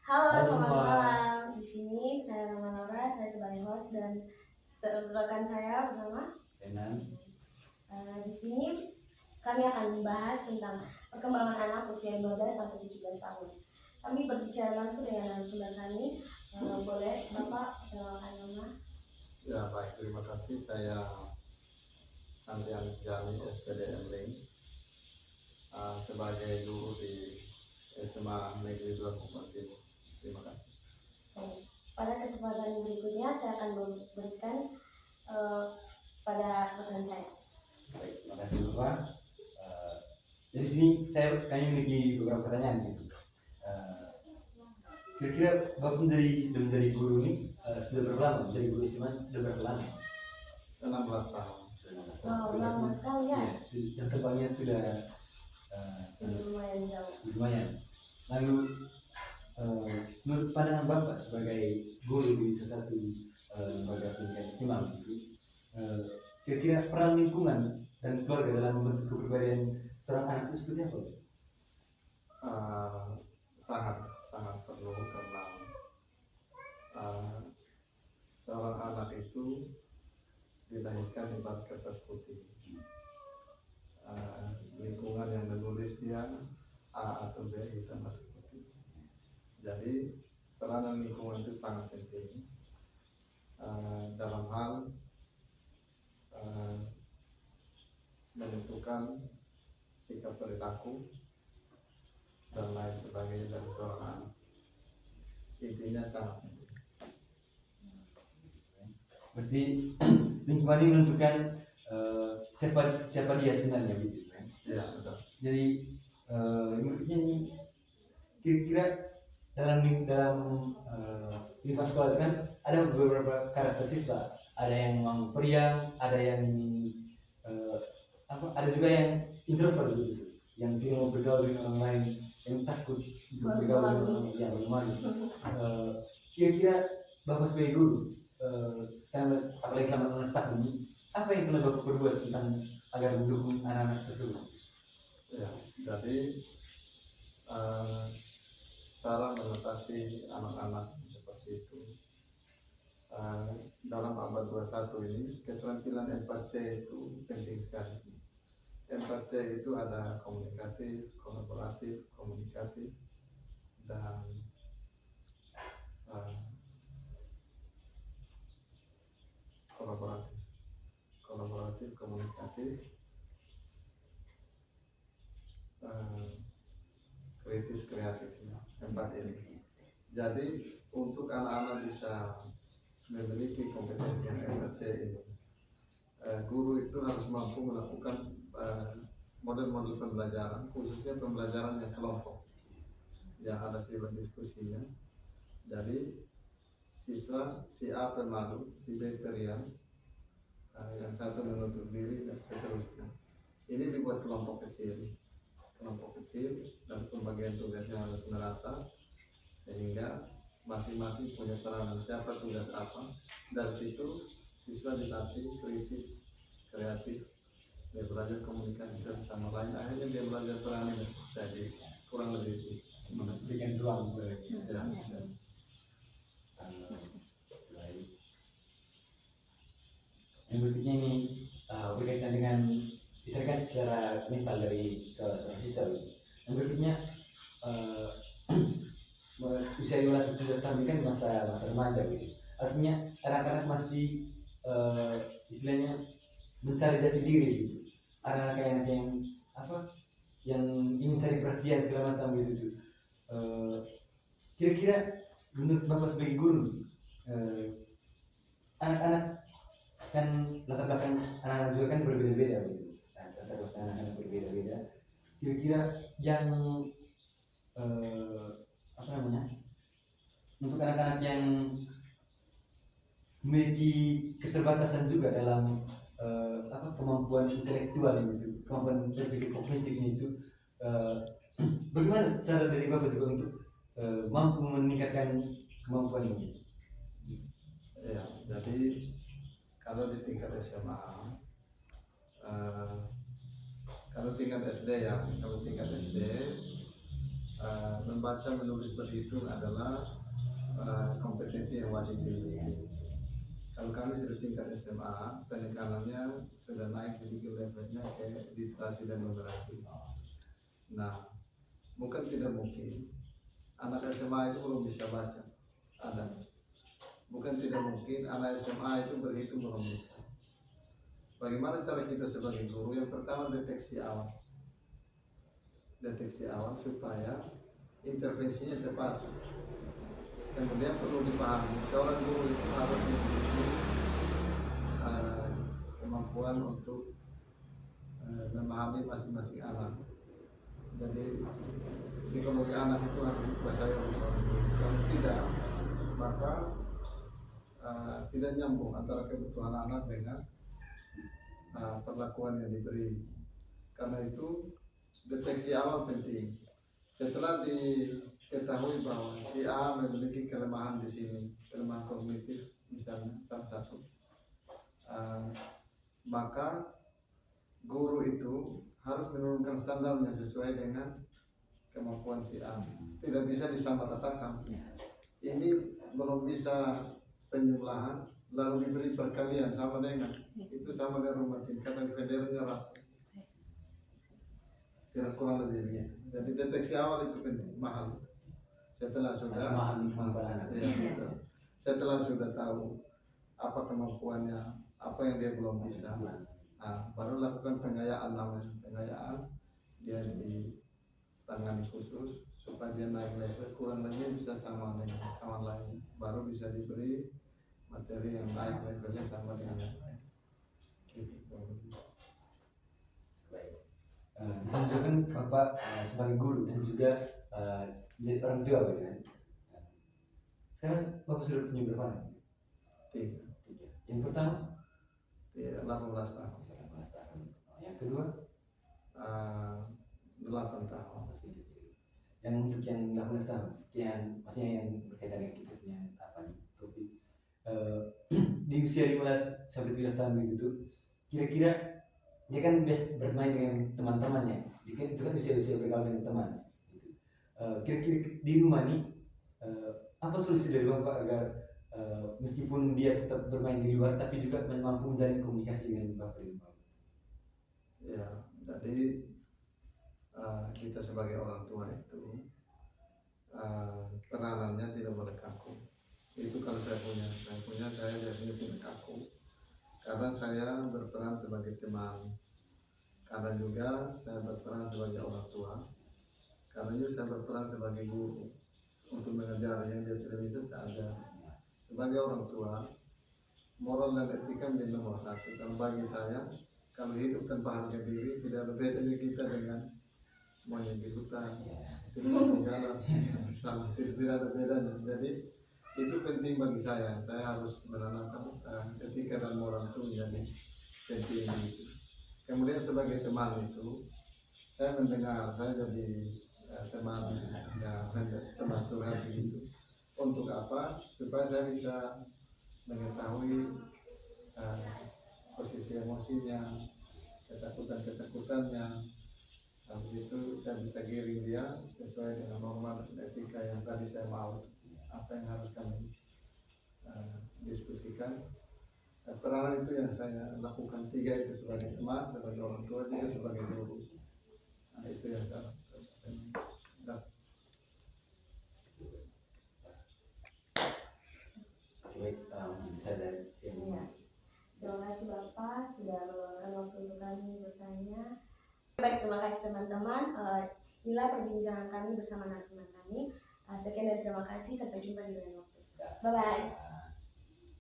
Halo, Halo selamat semua. malam. Di sini saya nama Laura, saya sebagai host dan rekan saya bernama Kenan. di sini kami akan membahas tentang perkembangan anak usia 12 sampai 17 tahun. Kami berbicara langsung dengan narasumber kami. Boleh Bapak perkenalkan nama? Ya baik, terima kasih. Saya Andrian Jami SPDM Link sebagai guru di SMA Negeri 2 Kupang Timur. Terima kasih. Pada kesempatan berikutnya saya akan memberikan pada rekan saya. Baik, terima kasih Bapak. Jadi sini kami memiliki beberapa pertanyaan gitu. Kira-kira Bapak sudah menjadi guru ini sudah berapa lama? Menjadi guru SMA sudah berapa lama? 16 tahun. Lama sekali ya. Yang terbangnya sudah lumayan jauh. Lumayan. Lalu menurut pandangan Bapak sebagai guru di salah satu lembaga pendidikan SMA gitu, kira-kira peran lingkungan dan keluarga dalam membentuk kepribadian seorang anak itu seperti apa? Sangat perlu karena seorang anak itu dilahirkan di bawah kertas putih. Lingkungan yang menulis dia A atau B hitam atau putih. Jadi peranan lingkungan itu sangat penting dalam hal menentukan sikap perilaku dan lain sebagainya dari seorang anak. Intinya sangat penting. Berarti lingkungan ini menentukan siapa dia sebenarnya gitu kan? Ya betul. Jadi menurutnya ini kira-kira dalam lingkungan sekolah itu kan ada beberapa karakter siswa. Ada yang memang periang, ada yang ada juga yang introvert gitu, yang tidak mau bergaul dengan orang lain, yang takut untuk bergaul dengan orang yang malu. Kira-kira Bapak sebagai guru, sekarang apalagi selama 16 tahun ini, apa yang telah Bapak berbuat tentang agar mendukung anak-anak tersebut? Ya, jadi cara mengatasi anak-anak seperti itu dalam abad 21 ini keterampilan 4C itu penting sekali. 4C itu ada komunikatif, kolaboratif, komunikatif, dan kolaboratif, komunikatif, kritis, kreatif. 4 ini. Jadi untuk anak-anak bisa memiliki kompetensi yang 4C ini, guru itu harus mampu melakukan model-model pembelajaran, khususnya pembelajaran yang kelompok yang ada sifat diskusinya. Jadi siswa si A pemalu, si B periang, yang satu menutup diri dan seterusnya. Ini dibuat kelompok kecil dan pembagian tugasnya harus merata sehingga masing-masing punya peranan siapa tugas apa. Dari situ siswa dilatih kritis, kreatif, dia belajar komunikasi satu sama lain, akhirnya dia belajar berani. Jadi kurang lebih itu memberikan ruang ya. Yang berikutnya ini berkaitan dengan diterapkan secara mental dari seorang siswa. Yang berikutnya usia 12-17 tahun kan masa remaja gitu. Artinya anak-anak masih istilahnya mencari jati diri gitu. Anak-anak yang ingin cari perhatian segala macam gitu. Kira-kira menurut Bapak sebagai guru, anak-anak kan latar belakang anak-anak juga kan berbeda-beda gitu. Latar belakang anak-anak berbeda-beda. Kira-kira yang untuk anak-anak yang memiliki keterbatasan juga dalam kemampuan intelektual itu, kemampuan berpikir kognitifnya itu, bagaimana cara dari Bapak juga untuk mampu meningkatkan kemampuan ini? Ya, jadi kalau di tingkat SMA, kalau tingkat SD membaca, menulis, berhitung adalah kompetensi yang wajib dimiliki. Kalau kami sudah tingkat SMA, penekanannya sudah naik sedikit levelnya ke literasi dan numerasi. Nah, bukan tidak mungkin anak SMA itu belum bisa baca, ada. Bukan tidak mungkin anak SMA itu berhitung belum bisa. Bagaimana cara kita sebagai guru? Yang pertama, deteksi awal. Deteksi awal supaya intervensinya tepat. Kemudian perlu dipahami, seorang guru itu harus memiliki kemampuan untuk memahami masing-masing anak. Jadi psikologi anak itu harus dikuasai oleh seorang guru. Kalau tidak, maka tidak nyambung antara kebutuhan anak dengan perlakuan yang diberi. Karena itu deteksi awal penting. Setelah diketahui bahwa si A memiliki kelemahan di sini, kelemahan kognitif misalnya salah satu, maka guru itu harus menurunkan standarnya sesuai dengan kemampuan si A. Tidak bisa disamaratakan. Ini belum bisa penjumlahan lalu diberi perkalian sama dengan itu, sama dengan rumah tingkat dan federnya rapi. Kira kurang lebih begitu. Jadi deteksi awal itu penting, mahal. Setelah sudah setelah sudah tahu apa kemampuannya, apa yang dia belum bisa, baru lakukan pengayaan namanya. Pengayaan dia ditangani khusus supaya dia naik level, kurang lebih bisa sama dengan kawan lain. Baru bisa diberi materi yang naik levelnya sama dengan yang lain. Ditunjukkan Bapak sebagai guru dan juga menjadi orang tua gitu kan. Sekarang Bapak sudah punya berapa anak? 3. Yang pertama 18 tahun. 18 tahun. Yang kedua 8 tahun. masih kecil. Yang untuk yang 18 tahun, yang maksudnya yang berkaitan dengan kita punya apa nih topik di usia 15 sampai 17 tahun itu kira-kira dia kan biasa bermain dengan teman-temannya, itu kan usia-usia bergaul dengan teman gitu. Kira-kira di rumah nih apa solusi dari Bapak agar meskipun dia tetap bermain di luar tapi juga mampu menjalin komunikasi dengan Bapak di rumah? Ya, jadi kita sebagai orang tua itu peranannya tidak boleh kaku. Itu kalau saya biasanya tidak kaku, karena saya berperan sebagai teman, karena juga saya berperan sebagai orang tua, karena juga saya berperan sebagai guru untuk mengajar yang dia tidak bisa saya ajar. Sebagai orang tua, moral dan etika menjadi nomor 1. Karena bagi saya, kalau hidup tanpa harga diri tidak ada bedanya kita dengan monyet di hutan, tidak ada sama, tidak ada bedanya. Jadi itu penting bagi saya. Saya harus menanamkan etika dan moral itu menjadi penting. Kemudian sebagai teman itu, saya mendengar, saya jadi teman curhat gitu. Untuk apa? Supaya saya bisa mengetahui posisi emosinya, ketakutannya. Habis itu saya bisa giring dia sesuai dengan norma dan etika yang tadi saya mau. Apa yang harus kami diskusikan. Peranan itu yang saya lakukan, 3 itu sebagai teman, sebagai orang tua, juga sebagai guru. Nah, itu yang saya lakukan. Bisa dari Ya. Terima kasih Bapak sudah meluangkan waktu untuk kami bertanya. Baik, terima kasih teman-teman. Inilah perbincangan kami bersama narasumber kami. Sekian dan terima kasih. Sampai jumpa di lain waktu. Bye bye.